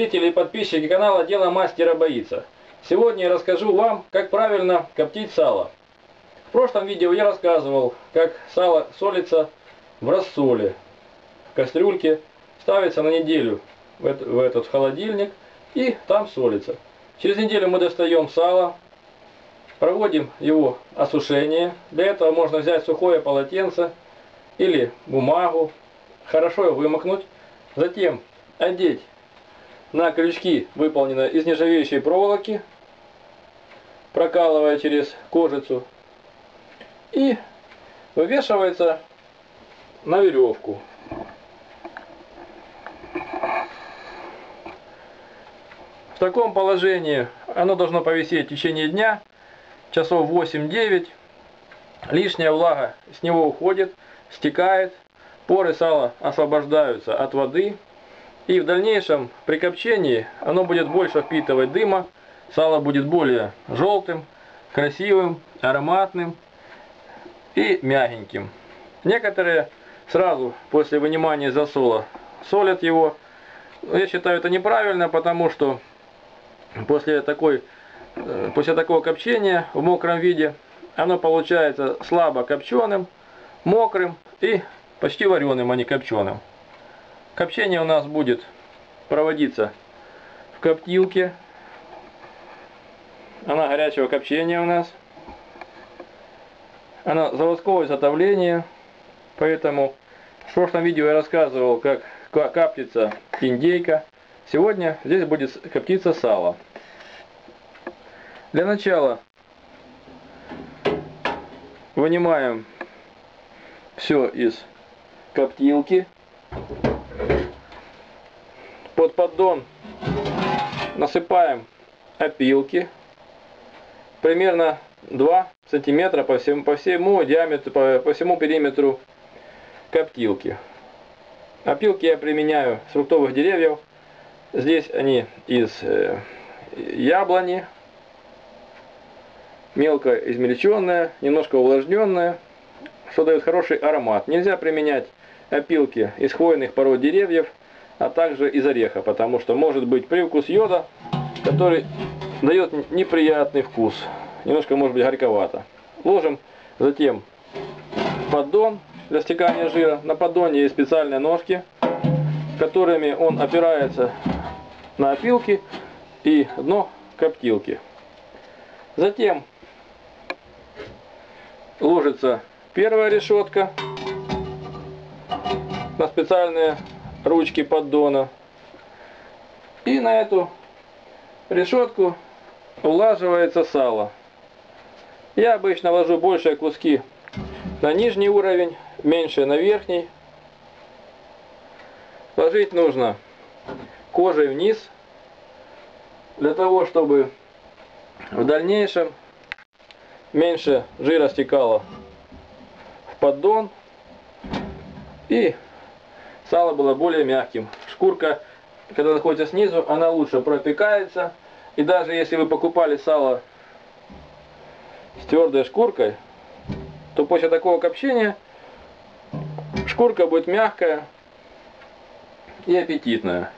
зрители и подписчики канала «Дело мастера боится». Сегодня я расскажу вам, как правильно коптить сало. В прошлом видео я рассказывал, как сало солится в рассоле. В кастрюльке ставится на неделю в этот холодильник и там солится. Через неделю мы достаем сало, проводим его осушение. Для этого можно взять сухое полотенце или бумагу, хорошо его вымокнуть, затем одеть на крючки, выполненные из нержавеющей проволоки, прокалывая через кожицу, и вывешивается на веревку. В таком положении оно должно повисеть в течение дня, часов 8-9. Лишняя влага с него уходит, стекает, поры сала освобождаются от воды. И в дальнейшем при копчении оно будет больше впитывать дыма, сало будет более желтым, красивым, ароматным и мягеньким. Некоторые сразу после вынимания засола солят его. Я считаю, это неправильно, потому что после такого копчения в мокром виде оно получается слабо копченым, мокрым и почти вареным, а не копченым. Копчение у нас будет проводиться в коптилке. Она горячего копчения у нас. Она заводского изготовления. Поэтому в прошлом видео я рассказывал, как коптится индейка. Сегодня здесь будет коптиться сало. Для начала вынимаем все из коптилки. Под поддон насыпаем опилки, примерно 2 сантиметра по всему диаметру, по всему периметру коптилки. Опилки я применяю с фруктовых деревьев. Здесь они из яблони, мелко измельченная, немножко увлажненная, что дает хороший аромат. Нельзя применять опилки из хвойных пород деревьев, а также из ореха, потому что может быть привкус йода, который дает неприятный вкус, немножко может быть горьковато. Ложим затем поддон для стекания жира. На поддоне есть специальные ножки, которыми он опирается на опилки и дно коптилки. Затем ложится первая решетка на специальные ручки поддона. И на эту решетку улаживается сало. Я обычно ложу большие куски на нижний уровень, меньше на верхний. Ложить нужно кожей вниз, для того, чтобы в дальнейшем меньше жира стекало в поддон и сало было более мягким. Шкурка, когда находится снизу, она лучше пропекается. И даже если вы покупали сало с твердой шкуркой, то после такого копчения шкурка будет мягкая и аппетитная.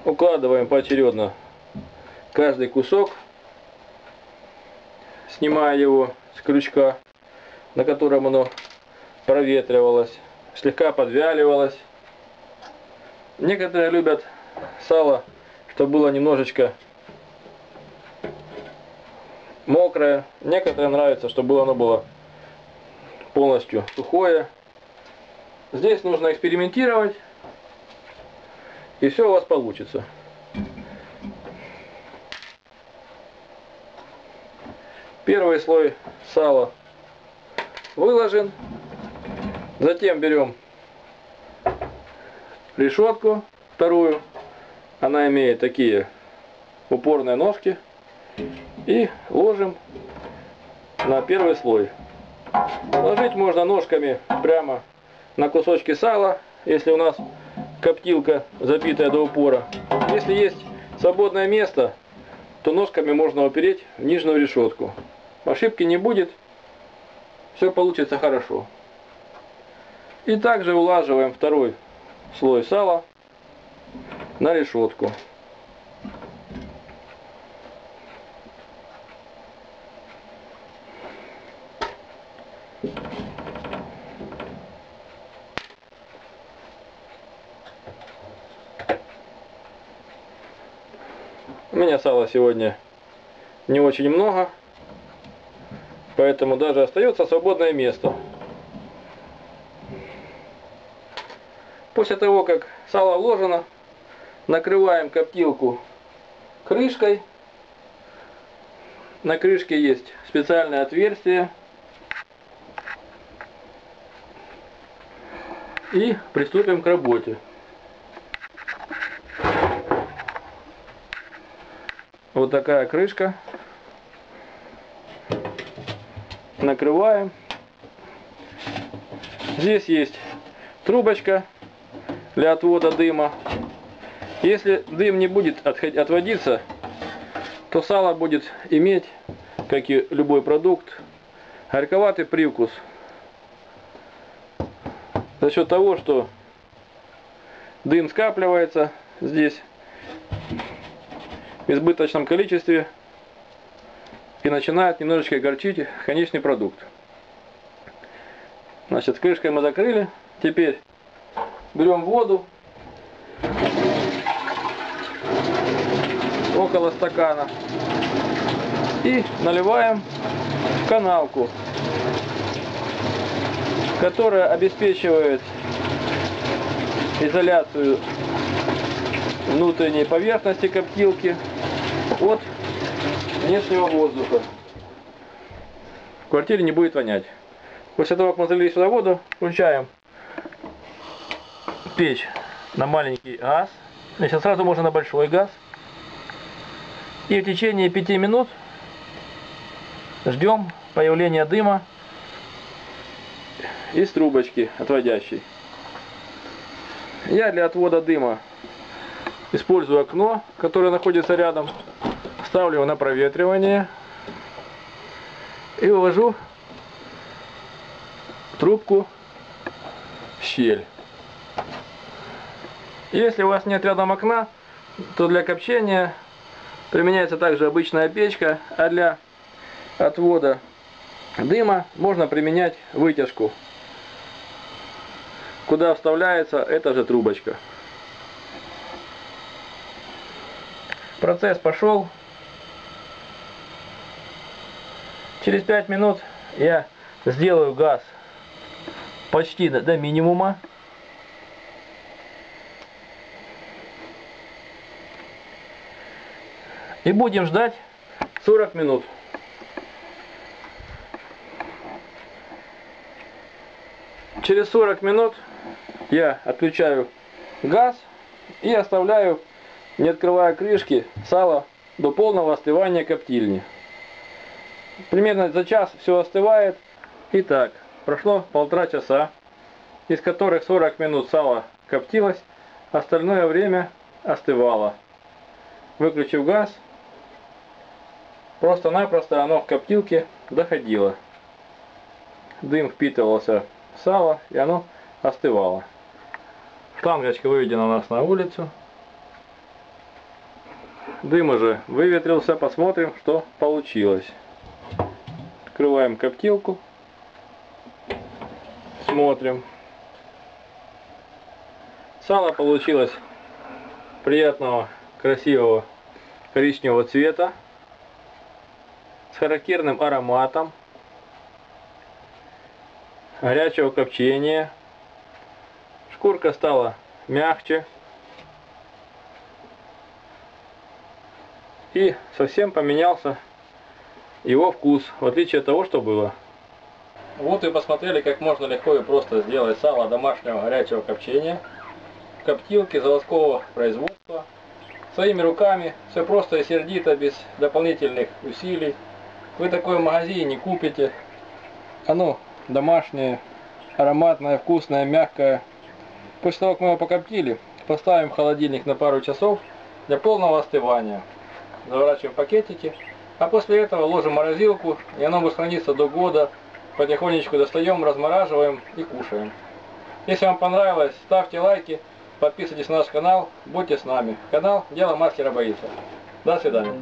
Укладываем поочередно каждый кусок, снимая его с крючка, на котором оно проветривалось, слегка подвяливалось. Некоторые любят сало, чтобы было немножечко мокрое. Некоторым нравится, чтобы оно было полностью сухое. Здесь нужно экспериментировать, и все у вас получится. Первый слой сала выложен. Затем берем решетку вторую. Она имеет такие упорные ножки. И ложим на первый слой. Ложить можно ножками прямо на кусочки сала, если у нас коптилка забитая до упора. Если есть свободное место, то ножками можно упереть в нижнюю решетку. Ошибки не будет, все получится хорошо. И также улаживаем второй слой сала. на решетку. У меня сала сегодня не очень много, поэтому даже остается свободное место. После того, как сало вложено, накрываем коптилку крышкой. На крышке есть специальное отверстие. И приступим к работе. Вот такая крышка. Накрываем. Здесь есть трубочка для отвода дыма. Если дым не будет отводиться, то сало будет иметь, как и любой продукт, горьковатый привкус. За счет того, что дым скапливается здесь в избыточном количестве и начинает немножечко горчить конечный продукт. Значит, крышкой мы закрыли. Теперь берем воду около стакана и наливаем в канавку, которая обеспечивает изоляцию внутренней поверхности коптилки от внешнего воздуха. В квартире не будет вонять. После того, как мы залили сюда воду, включаем печь на маленький газ. Сейчас сразу можно на большой газ. И в течение 5 минут ждем появления дыма из трубочки отводящей. Я для отвода дыма использую окно, которое находится рядом. Ставлю его на проветривание и вывожу трубку в щель. Если у вас нет рядом окна, то для копчения применяется также обычная печка, а для отвода дыма можно применять вытяжку, куда вставляется эта же трубочка. Процесс пошел. Через 5 минут я сделаю газ почти до минимума. И будем ждать 40 минут. Через 40 минут я отключаю газ и оставляю, не открывая крышки, сало до полного остывания коптильни. Примерно за час все остывает. Итак, прошло 1,5 часа, из которых 40 минут сало коптилось, остальное время остывало. Выключив газ, просто-напросто оно в коптилке доходило. Дым впитывался в сало, и оно остывало. Шлангочка выведена у нас на улицу. Дым уже выветрился. Посмотрим, что получилось. Открываем коптилку. Смотрим. Сало получилось приятного, красивого коричневого цвета, с характерным ароматом, горячего копчения. Шкурка стала мягче и совсем поменялся его вкус, в отличие от того, что было. Вот и посмотрели, как можно легко и просто сделать сало домашнего горячего копчения в коптилке заводского производства. Своими руками, все просто и сердито, без дополнительных усилий. Вы такое в магазине не купите. Оно домашнее, ароматное, вкусное, мягкое. После того, как мы его покоптили, поставим в холодильник на пару часов для полного остывания. Заворачиваем в пакетики. А после этого ложим в морозилку, и оно будет храниться до года. Потихонечку достаем, размораживаем и кушаем. Если вам понравилось, ставьте лайки, Подписывайтесь на наш канал, будьте с нами. Канал Дело мастера Бориса. До свидания.